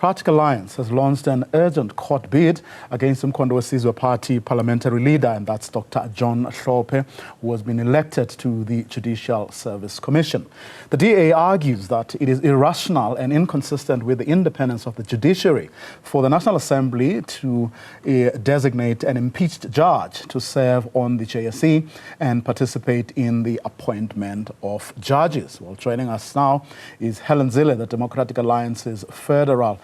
Democratic Alliance has launched an urgent court bid against Mkhondo Wesizwe Party parliamentary leader, and that's Dr. John Hlophe, who has been elected to the Judicial Service Commission. The DA argues that it is irrational and inconsistent with the independence of the judiciary for the National Assembly to designate an impeached judge to serve on the JSC and participate in the appointment of judges. Well, joining us now is Helen Zille, the Democratic Alliance's federal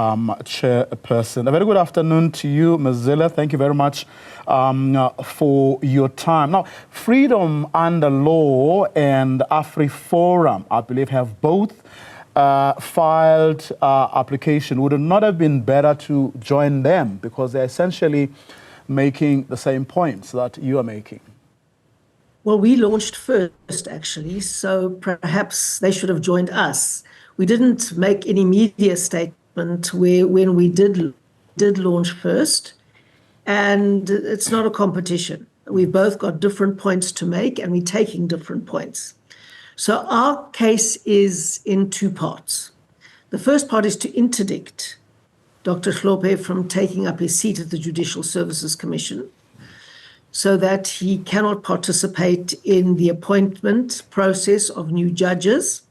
chairperson. A very good afternoon to you, Ms. Zille. Thank you very much for your time. Now, Freedom Under Law and AfriForum, I believe, have both filed application. Would it not have been better to join them because they're essentially making the same points that you are making? Well, we launched first, actually, so perhaps they should have joined us. We didn't make any media statement when we did launch first, and it's not a competition. We've both got different points to make, and we're taking different points. So our case is in two parts. The first part is to interdict Dr. Hlophe from taking up his seat at the Judicial Services Commission so that he cannot participate in the appointment process of new judges,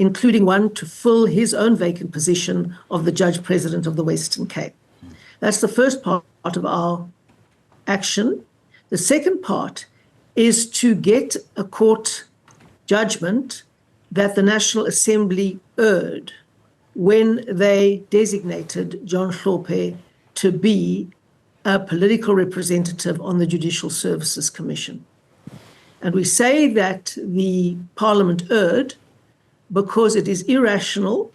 including one to fill his own vacant position of the Judge President of the Western Cape. That's the first part of our action. The second part is to get a court judgment that the National Assembly erred when they designated John Hlophe to be a political representative on the Judicial Services Commission. And we say that the Parliament erred because it is irrational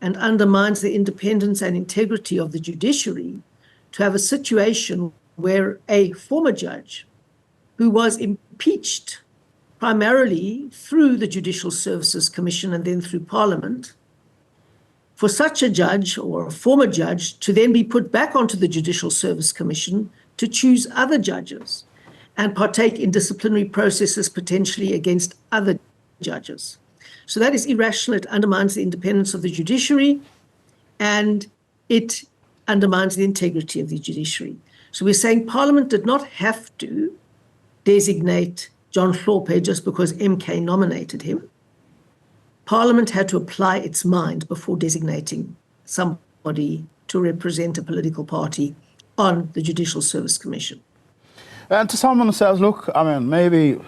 and undermines the independence and integrity of the judiciary to have a situation where a former judge who was impeached primarily through the Judicial Services Commission and then through Parliament, for such a judge or a former judge to then be put back onto the Judicial Service Commission to choose other judges and partake in disciplinary processes potentially against other judges. So that is irrational. It undermines the independence of the judiciary and it undermines the integrity of the judiciary. So we're saying Parliament did not have to designate John Hlophe just because MK nominated him. Parliament had to apply its mind before designating somebody to represent a political party on the Judicial Service Commission. And to someone who says, look, I mean, maybe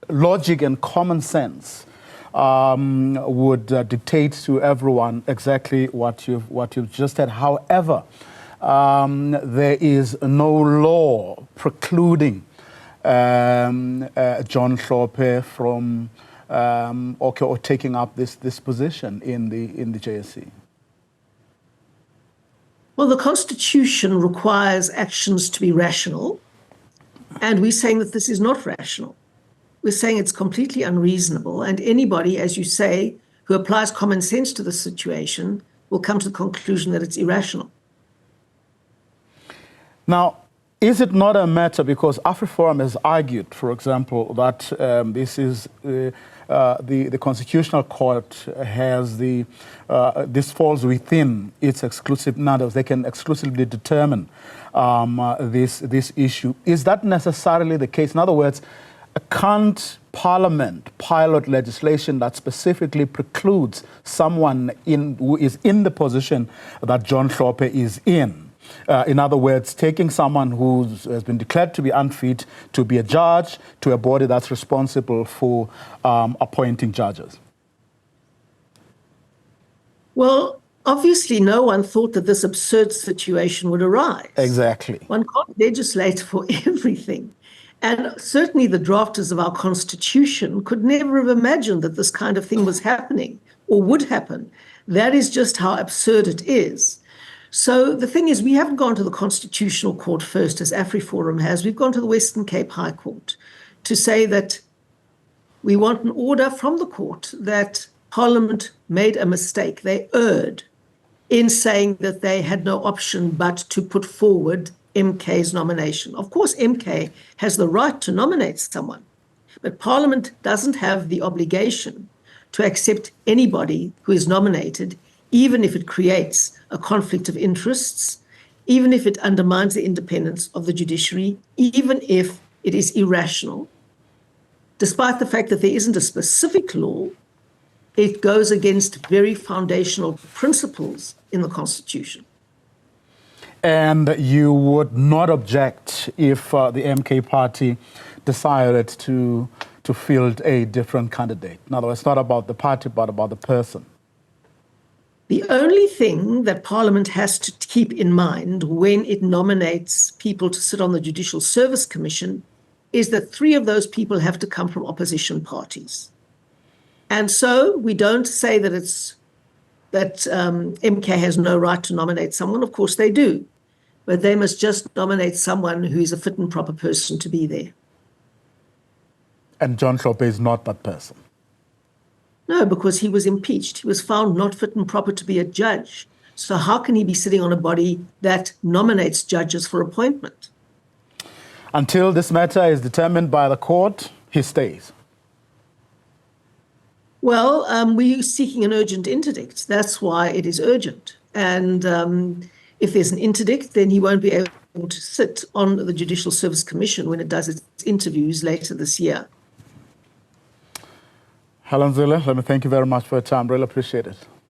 logic and common sense would dictate to everyone exactly what you've just said. However, there is no law precluding John Hlophe from or taking up this position in the JSC. Well, the Constitution requires actions to be rational, and we're saying that this is not rational. We're saying it's completely unreasonable, and anybody, as you say, who applies common sense to the situation will come to the conclusion that it's irrational. Now, is it not a matter, because AfriForum has argued, for example, that the Constitutional Court has this falls within its exclusive narratives. They can exclusively determine this issue. Is that necessarily the case? In other words, can't Parliament pilot legislation that specifically precludes someone who is in the position that John Hlophe is in? In other words, taking someone who has been declared to be unfit to be a judge to a body that's responsible for appointing judges? Well, obviously no one thought that this absurd situation would arise. Exactly. One can't legislate for everything. And certainly the drafters of our Constitution could never have imagined that this kind of thing was happening or would happen. That is just how absurd it is. So the thing is, we haven't gone to the Constitutional Court first, as AfriForum has. We've gone to the Western Cape High Court to say that we want an order from the court that Parliament made a mistake. They erred in saying that they had no option but to put forward MK's nomination. Of course, MK has the right to nominate someone, but Parliament doesn't have the obligation to accept anybody who is nominated, even if it creates a conflict of interests, even if it undermines the independence of the judiciary, even if it is irrational. Despite the fact that there isn't a specific law, it goes against very foundational principles in the Constitution. And you would not object if the MK party decided to field a different candidate? In other words, it's not about the party, but about the person. The only thing that Parliament has to keep in mind when it nominates people to sit on the Judicial Service Commission is that 3 of those people have to come from opposition parties. And so we don't say that MK has no right to nominate someone. Of course they do. But they must just nominate someone who is a fit and proper person to be there. And John Hlophe is not that person? No, because he was impeached. He was found not fit and proper to be a judge. So how can he be sitting on a body that nominates judges for appointment? Until this matter is determined by the court, he stays. Well, we're seeking an urgent interdict. That's why it is urgent. And if there's an interdict, then he won't be able to sit on the Judicial Service Commission when it does its interviews later this year. Helen Zille, let me thank you very much for your time. Really appreciate it.